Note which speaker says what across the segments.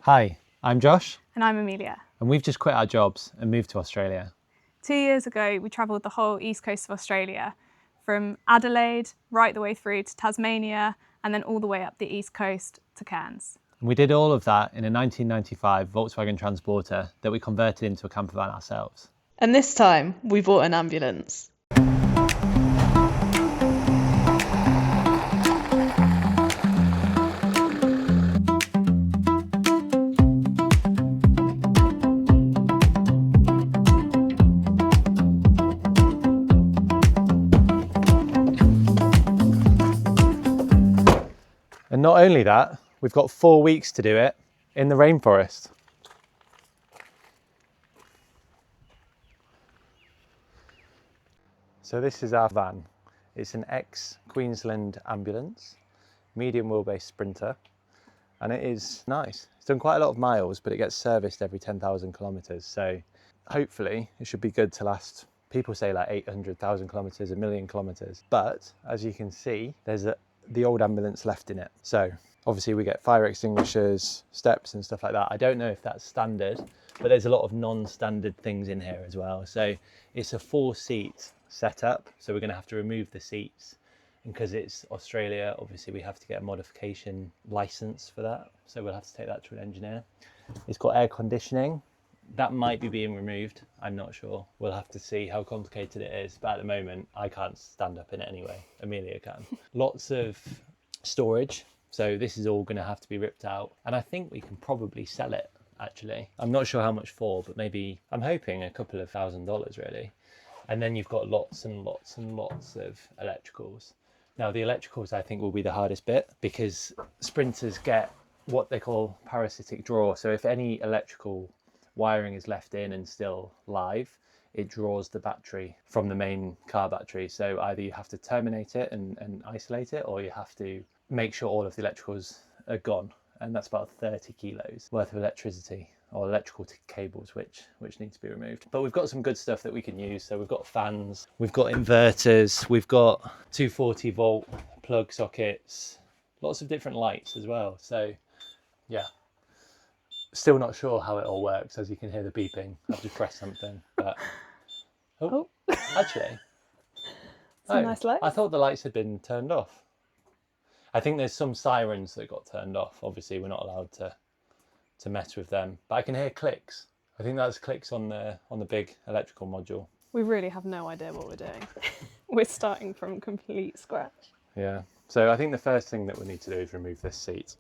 Speaker 1: Hi, I'm Josh.
Speaker 2: And I'm Amelia.
Speaker 1: And we've just quit our jobs and moved to Australia.
Speaker 2: 2 years ago, we travelled the whole east coast of Australia, from Adelaide right the way through to Tasmania, and then all the way up the east coast to Cairns.
Speaker 1: And we did all of that in a 1995 Volkswagen Transporter that we converted into a camper van ourselves.
Speaker 3: And this time, we bought an ambulance.
Speaker 1: And not only that, we've got 4 weeks to do it in the rainforest. So this is our van. It's an ex-Queensland ambulance, medium wheelbase Sprinter, and it is nice. It's done quite a lot of miles, but it gets serviced every 10,000 kilometres. So hopefully it should be good to last. People say like 800,000 kilometres, 1 million kilometres. But as you can see, there's the old ambulance left in it. So obviously we get fire extinguishers, steps and stuff like that. I don't know if that's standard, but there's a lot of non-standard things in here as well. So it's a 4-seat setup. So we're going to have to remove the seats. And because it's Australia, obviously we have to get a modification license for that. So we'll have to take that to an engineer. It's got air conditioning. That might be being removed. I'm not sure. We'll have to see how complicated it is. But at the moment, I can't stand up in it anyway. Amelia can. Lots of storage. So this is all going to have to be ripped out. And I think we can probably sell it, actually. I'm not sure how much for, but maybe, I'm hoping a couple of $1,000s really. And then you've got lots and lots and lots of electricals. Now the electricals I think will be the hardest bit, because Sprinters get what they call parasitic draw. So if any electrical wiring is left in and still live, it draws the battery from the main car battery. So either you have to terminate it and isolate it, or you have to make sure all of the electricals are gone. And that's about 30 kilos worth of electricity or electrical cables which need to be removed. But we've got some good stuff that we can use. So we've got fans, we've got inverters, we've got 240 volt plug sockets, lots of different lights as well. So yeah, still not sure how it all works. As you can hear the beeping, I've just pressed something, but oh. Actually,
Speaker 2: Some nice lights.
Speaker 1: I thought the lights had been turned off. I think there's some sirens that got turned off. Obviously we're not allowed to mess with them, but I can hear clicks. I think that's clicks on the big electrical module.
Speaker 2: We really have no idea what we're doing. We're starting from complete scratch.
Speaker 1: Yeah, so I think the first thing that we need to do is remove this seat.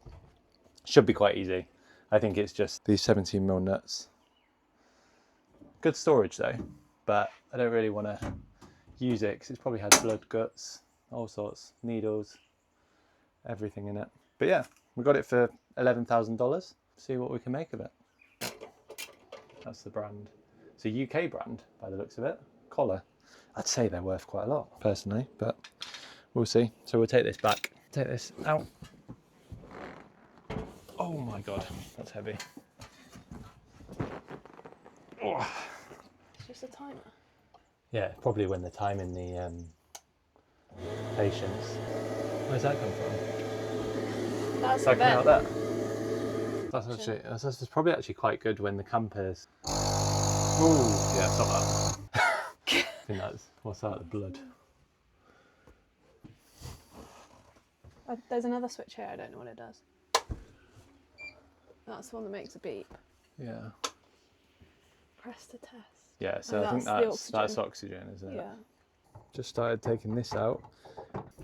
Speaker 1: Should be quite easy. I think it's just these 17mm nuts. Good storage though, but I don't really want to use it because it's probably had blood, guts, all sorts, needles, everything in it. But yeah, we got it for $11,000. See what we can make of it. That's the brand. It's a UK brand by the looks of it. Collar. I'd say they're worth quite a lot personally, but we'll see. So we'll take this back. Take this out. Oh my God, that's heavy. Oh.
Speaker 2: It's just a timer.
Speaker 1: Yeah, probably when they're timing the patients. Where's that come from?
Speaker 2: That's
Speaker 1: That
Speaker 2: the
Speaker 1: coming out
Speaker 2: bit.
Speaker 1: there? That's probably actually quite good when the campers. Oh, yeah, stop that. I think that's, what's that, the blood.
Speaker 2: There's another switch here, I don't know what it does. That's the one that makes a beep.
Speaker 1: Yeah.
Speaker 2: Press to test.
Speaker 1: Yeah, so
Speaker 2: Oh,
Speaker 1: I think
Speaker 2: that's
Speaker 1: that's oxygen, isn't it?
Speaker 2: Yeah.
Speaker 1: Just started taking this out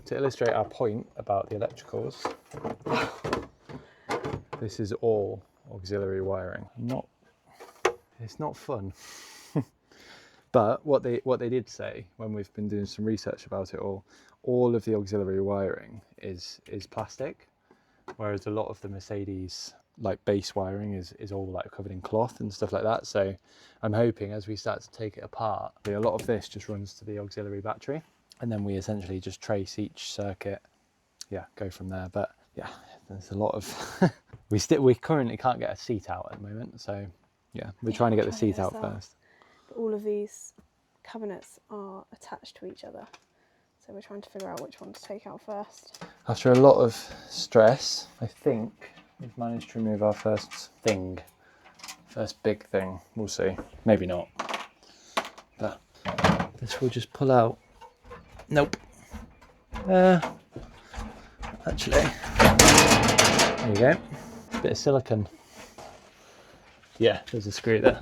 Speaker 1: to illustrate our point about the electricals. This is all auxiliary wiring. It's not fun. But what they did say when we've been doing some research about it all of the auxiliary wiring is plastic, whereas a lot of the Mercedes like base wiring is all like covered in cloth and stuff like that. So I'm hoping as we start to take it apart, a lot of this just runs to the auxiliary battery, and then we essentially just trace each circuit, go from there. But yeah, there's a lot of we currently can't get a seat out at the moment, so yeah, we're trying to get the seat out first.
Speaker 2: But all of these cabinets are attached to each other, so we're trying to figure out which one to take out first.
Speaker 1: After a lot of stress, I think we've managed to remove our first thing. First big thing. We'll see. Maybe not. But this will just pull out. Nope. Actually, there you go. Bit of silicone. Yeah, there's a screw there.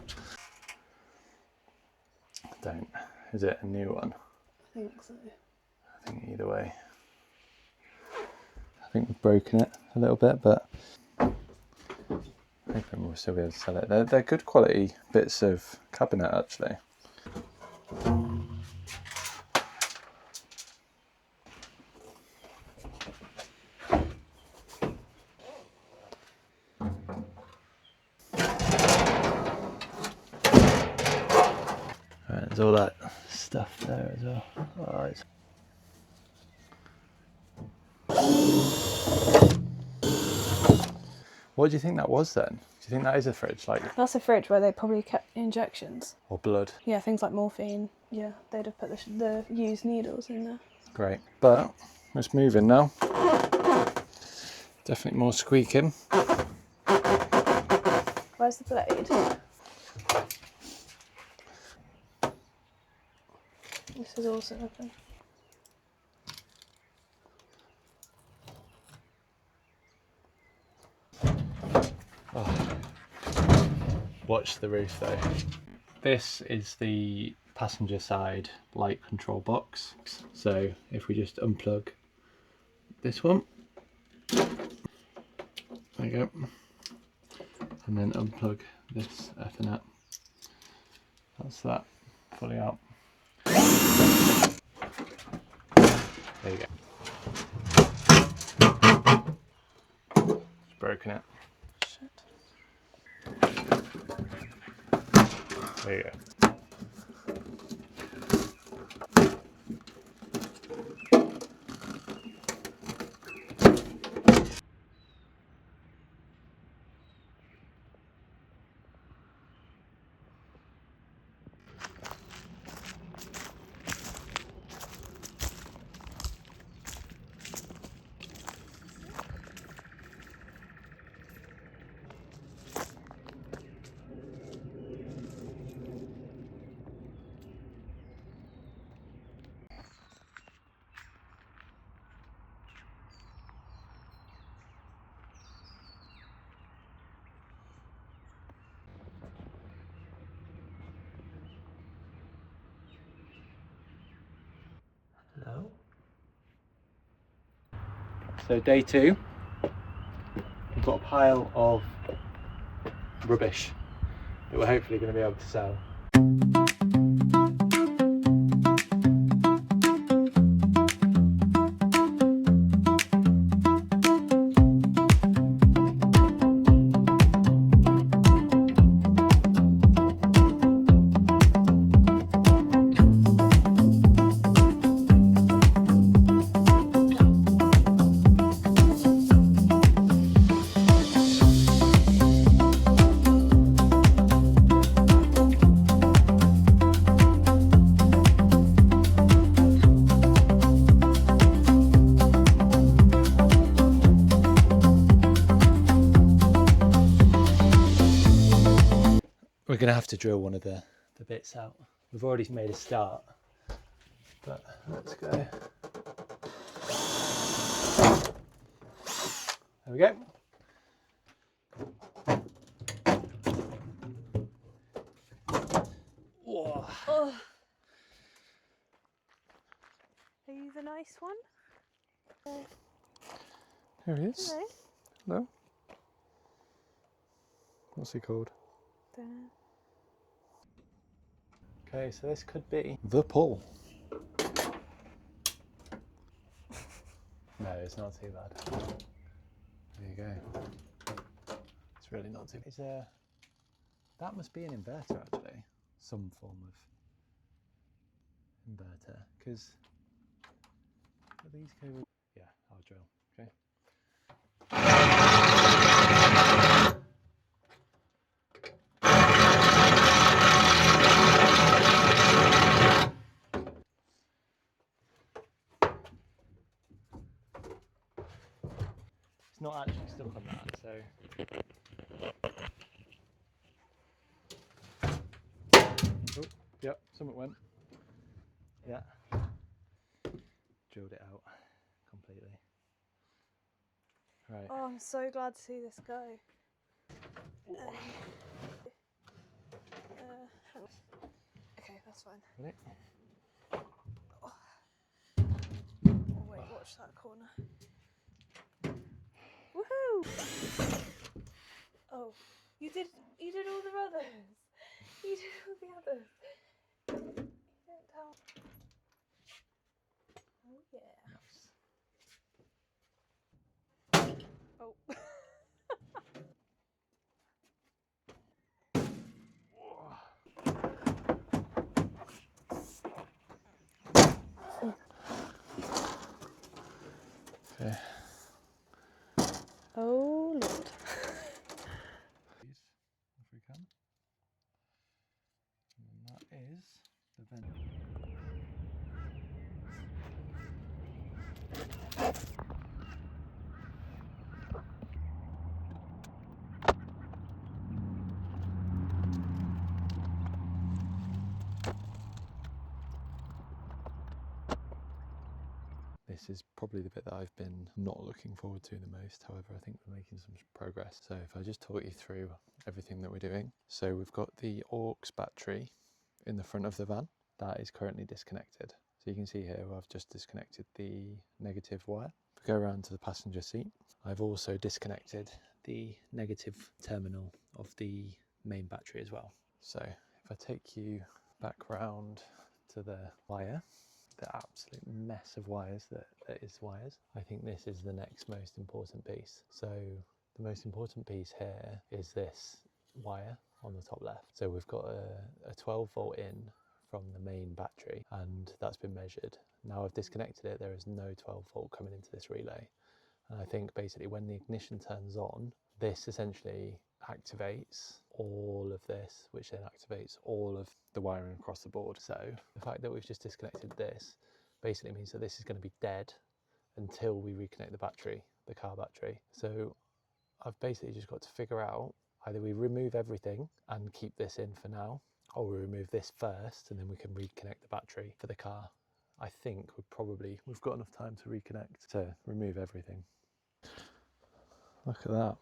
Speaker 1: Don't. Is it a new one?
Speaker 3: I think so.
Speaker 1: I think either way. I think we've broken it a little bit, but hoping we'll still be able to sell it. They're good quality bits of cabinet, actually. Right, there's all that stuff there as well. Oh, it's... What do you think that was then? Do you think that is a fridge, like,
Speaker 4: That's a fridge where they probably kept injections.
Speaker 1: or blood?
Speaker 4: Yeah, things like morphine. Yeah, they'd have put the used needles in there.
Speaker 1: Great, but it's moving now. Definitely more squeaking.
Speaker 4: Where's the blade? This is also open.
Speaker 1: Watch the roof though. This is the passenger side light control box. So if we just unplug this one, there you go, and then unplug this Ethernet, that's that fully out. There you go. Just broken it.
Speaker 4: Shit.
Speaker 1: There you go. Hello. So day 2, we've got a pile of rubbish that we're hopefully going to be able to sell. We're going to have to drill one of the bits out. We've already made a start, but let's go. There we go. Whoa.
Speaker 4: Oh. Are you the nice one?
Speaker 1: Here he is.
Speaker 4: Hello.
Speaker 1: Hello. What's he called? Okay, so this could be the pull. No, it's not too bad. There you go. It's really not too bad. It's that must be an inverter actually. Some form of inverter. Because these cables... Yeah, I'll drill. Okay. It's not actually stuck on that, so. Oh, yep, something went. Yeah. Drilled it out completely. Right.
Speaker 4: Oh, I'm so glad to see this go. Okay, that's fine.
Speaker 1: Ready?
Speaker 4: Oh wait, watch that corner. Woohoo! Oh, you did all the others. You did all the others. You didn't tell. Oh yeah.
Speaker 1: Nice.
Speaker 4: Oh.
Speaker 1: Okay.
Speaker 4: Oh Lord.
Speaker 1: Please, if we can. And that is the vent. This is probably the bit that I've been not looking forward to the most. However, I think we're making some progress. So if I just talk you through everything that we're doing. So we've got the aux battery in the front of the van. That is currently disconnected. So you can see here I've just disconnected the negative wire. If we go around to the passenger seat, I've also disconnected the negative terminal of the main battery as well. So if I take you back round to the wire, the absolute mess of wires that is wires, I think this is the next most important piece. So the most important piece here is this wire on the top left. So we've got a 12 volt in from the main battery, and that's been measured. Now I've disconnected it, there is no 12 volt coming into this relay. And I think basically when the ignition turns on, this essentially activates all of this, which then activates all of the wiring across the board. So the fact that we've just disconnected this basically means that this is going to be dead until we reconnect the battery, the car battery. So I've basically just got to figure out either we remove everything and keep this in for now, or we remove this first and then we can reconnect the battery for the car. I think we've got enough time to reconnect to remove everything. Look at that.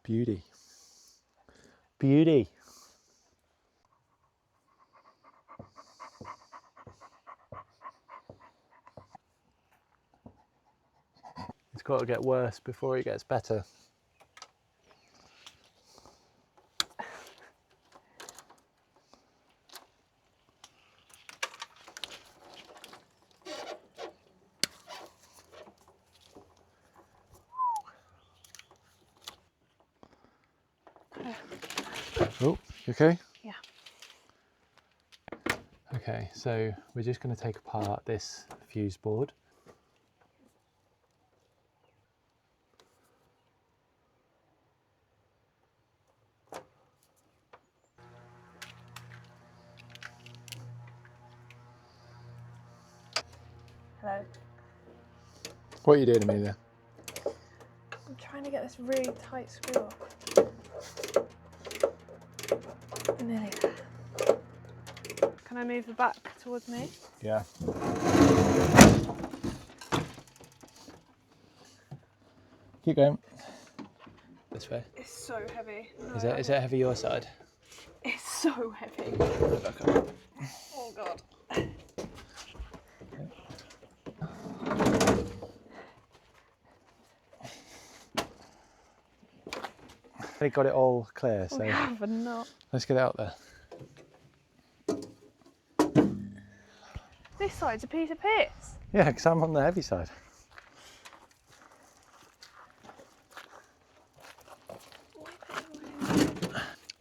Speaker 1: Beauty. Beauty. It's got to get worse before it gets better. Oh, you okay?
Speaker 4: Yeah.
Speaker 1: Okay, so we're just going to take apart this fuse board.
Speaker 4: Hello.
Speaker 1: What are you doing, Amelia?
Speaker 4: I'm trying to get this really tight screw off. Nearly there. Can I move the back towards me?
Speaker 1: Yeah. Keep going. This way.
Speaker 4: It's so heavy. No,
Speaker 1: Is it heavy your side?
Speaker 4: It's so heavy.
Speaker 1: Back up.
Speaker 4: Oh God.
Speaker 1: They got it all clear, so
Speaker 4: We have, but not.
Speaker 1: let's get it out there.
Speaker 4: This side's a piece of piss.
Speaker 1: Yeah, because I'm on the heavy side.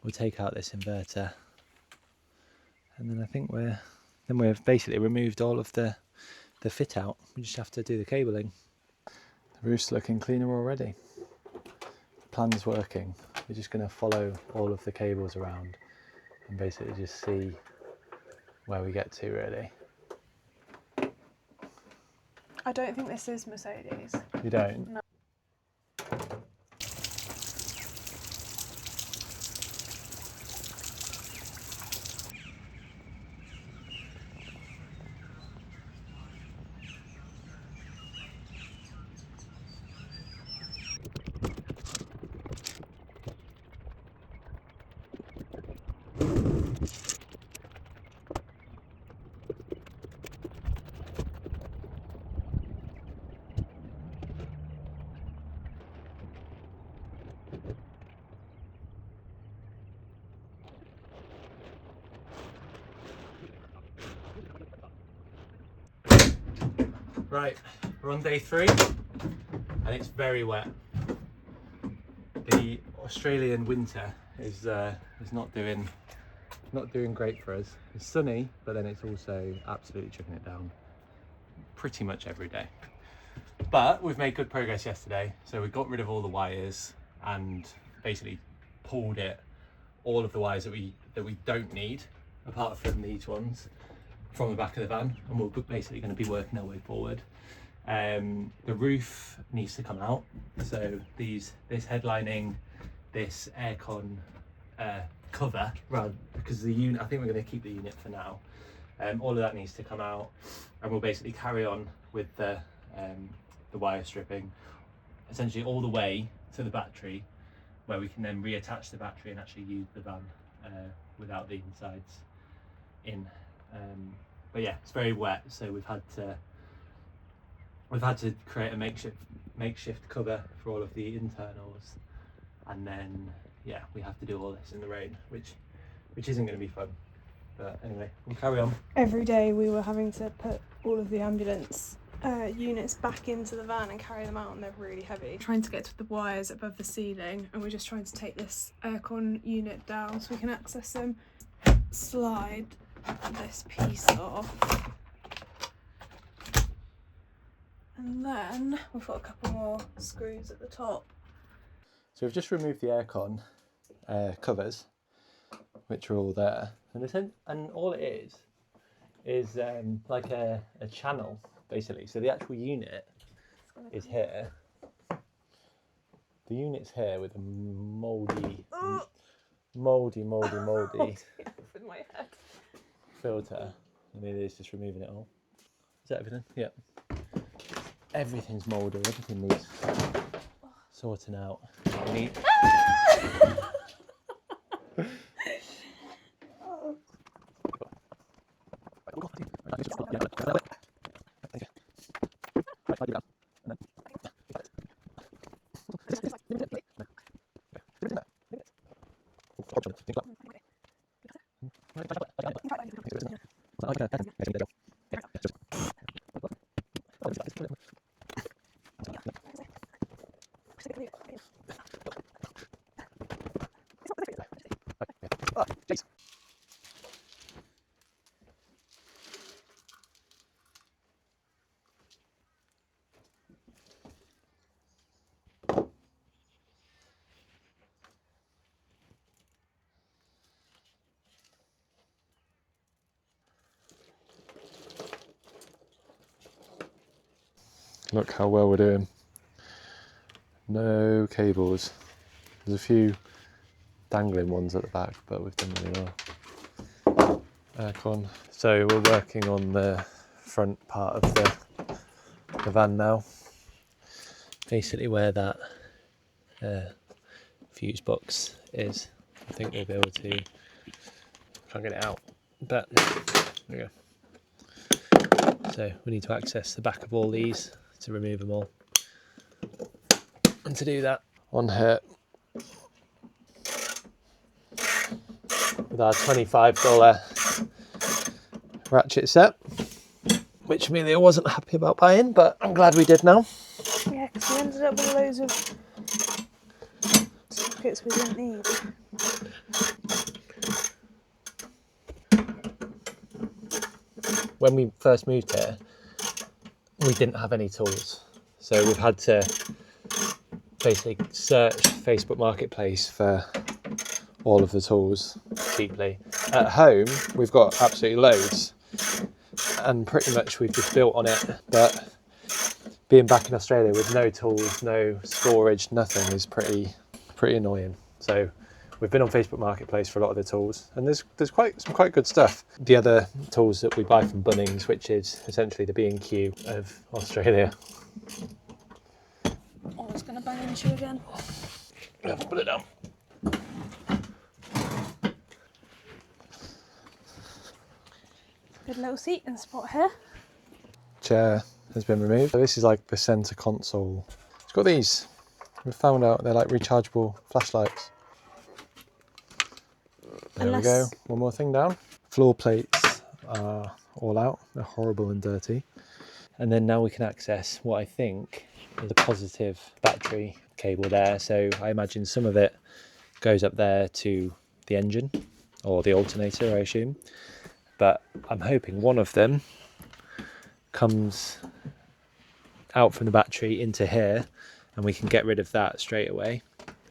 Speaker 1: We'll take out this inverter, and then I think we've basically removed all of the fit out. We just have to do the cabling. The roof's looking cleaner already. The plan's working. We're just going to follow all of the cables around and basically just see where we get to, really.
Speaker 2: I don't think this is Mercedes.
Speaker 1: You don't?
Speaker 2: No.
Speaker 1: Right, we're on day 3 and it's very wet. The Australian winter is not doing great for us. It's sunny, but then it's also absolutely chucking it down pretty much every day. But we've made good progress yesterday, so we got rid of all the wires and basically pulled all of the wires that we don't need, apart from these ones, from the back of the van, and we're basically going to be working our way forward. The roof needs to come out, so this headlining, this aircon cover, rather, because the unit, I think we're going to keep the unit for now. All of that needs to come out, and we'll basically carry on with the wire stripping, essentially all the way to the battery, where we can then reattach the battery and actually use the van without the insides in. But yeah, it's very wet, so we've had to create a makeshift cover for all of the internals, and then yeah, we have to do all this in the rain, which isn't going to be fun. But anyway, we'll carry on.
Speaker 4: Every day we were having to put all of the ambulance units back into the van and carry them out, and they're really heavy. Trying to get to the wires above the ceiling, and we're just trying to take this aircon unit down so we can access them. Slide this piece off, and then we've got a couple more screws at the top.
Speaker 1: So we've just removed the aircon covers, which are all there, and all it is like a channel basically. So the actual unit is here. The unit's here with a mouldy
Speaker 4: With my head.
Speaker 1: filter, and it is just removing it all. Is that everything? Yeah. Everything's mouldy. Everything needs sorting out. We need. Look how well we're doing. No cables. There's a few dangling ones at the back, but we've done really well. Aircon. So we're working on the front part of the van now. Basically where that fuse box is. I think we'll be able to, can't get it out, but there we go. So we need to access the back of all these to remove them all. And to do that, on here, with our $25 ratchet set, which Amelia wasn't happy about buying, but I'm glad we did now.
Speaker 4: Yeah, because we ended up with loads of sockets we didn't need.
Speaker 1: When we first moved here, we didn't have any tools. So we've had to basically search Facebook Marketplace for all of the tools cheaply. At home, we've got absolutely loads, and pretty much we've just built on it. But being back in Australia with no tools, no storage, nothing is pretty annoying. So we've been on Facebook Marketplace for a lot of the tools, and there's some quite good stuff. The other tools that we buy from Bunnings, which is essentially the B&Q of Australia.
Speaker 2: Oh, it's going to bang into you again.
Speaker 1: I have to put it down.
Speaker 2: Good little seating spot here.
Speaker 1: Chair has been removed. So this is like the centre console. It's got these. We found out they're like rechargeable flashlights. There we go. One more thing down. Floor plates are all out. They're horrible and dirty. And then now we can access what I think is a positive battery cable there. So I imagine some of it goes up there to the engine or the alternator, I assume. But I'm hoping one of them comes out from the battery into here and we can get rid of that straight away.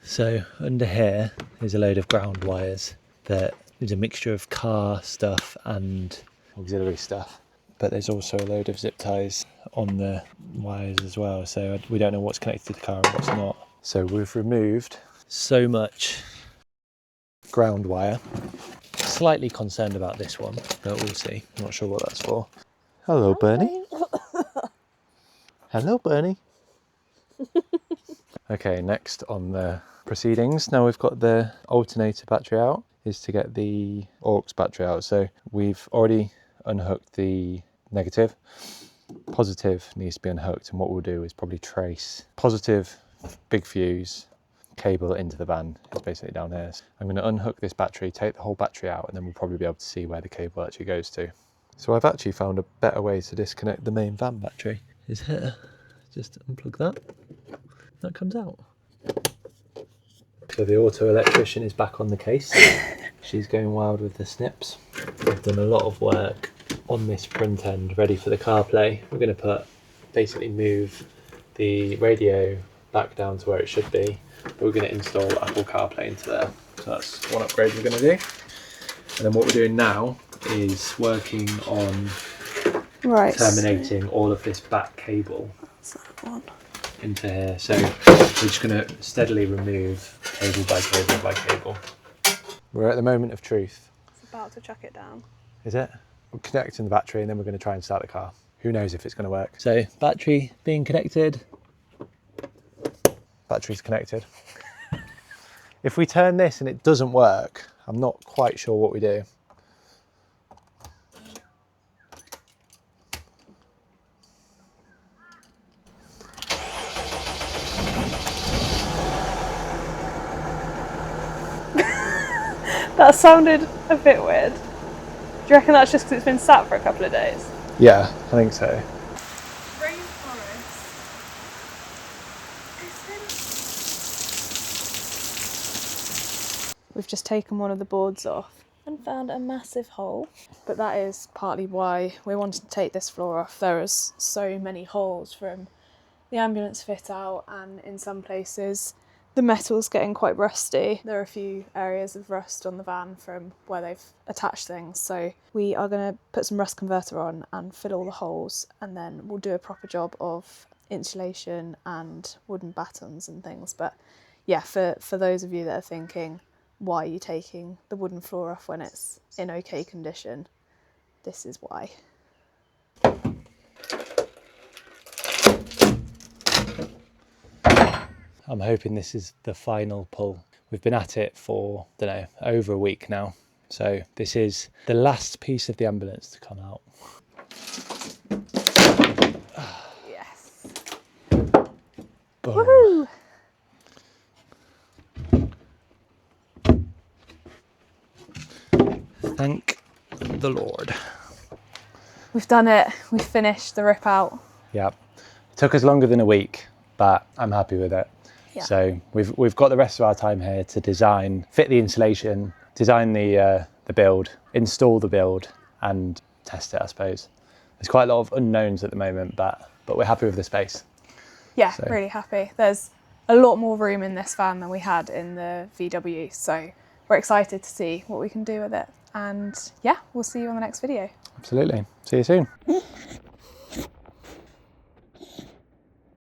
Speaker 1: So under here is a load of ground wires that is a mixture of car stuff and auxiliary stuff. But there's also a load of zip ties on the wires as well. So we don't know what's connected to the car and what's not. So we've removed so much ground wire. Slightly concerned about this one, but we'll see. Not sure what that's for. Hello, Bernie. Hello, Bernie. Okay, next on the proceedings. Now we've got the alternator battery out, is to get the aux battery out. So we've already unhooked the negative. Positive needs to be unhooked, and what we'll do is probably trace positive big fuse cable into the van. It's basically down here. I'm going to unhook this battery, take the whole battery out, and then we'll probably be able to see where the cable actually goes to. So I've actually found a better way to disconnect the main van battery. Is here. Just unplug that. That comes out. So the auto electrician is back on the case. She's going wild with the snips. We've done a lot of work on this front end ready for the CarPlay. We're going to basically move the radio back down to where it should be. We're going to install Apple CarPlay into there. So that's one upgrade we're going to do. And then what we're doing now is working on terminating all of this back cable into here. So we're just going to steadily remove cable by cable by cable. We're at the moment of truth.
Speaker 2: It's about to chuck it down.
Speaker 1: Is it? We're connecting the battery and then we're going to try and start the car. Who knows if it's going to work. So battery being connected. Battery's connected. If we turn this and it doesn't work, I'm not quite sure what we do.
Speaker 2: That sounded a bit weird. Do you reckon that's just because it's been sat for a couple of days?
Speaker 1: Yeah, I think so.
Speaker 2: We've just taken one of the boards off and found a massive hole. But that is partly why we wanted to take this floor off. There is so many holes from the ambulance fit out, and in some places the metal's getting quite rusty. There are a few areas of rust on the van from where they've attached things. So we are going to put some rust converter on and fill all the holes, and then we'll do a proper job of insulation and wooden battens and things. But yeah, for those of you that are thinking, why are you taking the wooden floor off when it's in okay condition? This is why.
Speaker 1: I'm hoping this is the final pull. We've been at it for, I don't know, over a week now. So this is the last piece of the ambulance to come out.
Speaker 2: Yes.
Speaker 1: Boom.
Speaker 2: Woohoo!
Speaker 1: Thank the Lord.
Speaker 2: We've done it. We've finished the rip out.
Speaker 1: Yeah. It took us longer than a week, but I'm happy with it.
Speaker 2: Yeah.
Speaker 1: So we've got the rest of our time here to design, fit the insulation, design the build, install the build, and test it, I suppose. There's quite a lot of unknowns at the moment, but we're happy with the space.
Speaker 2: Yeah,
Speaker 1: So.
Speaker 2: really happy. There's a lot more room in this van than we had in the VW, so we're excited to see what we can do with it. And yeah, we'll see you on the next video.
Speaker 1: Absolutely. See you soon.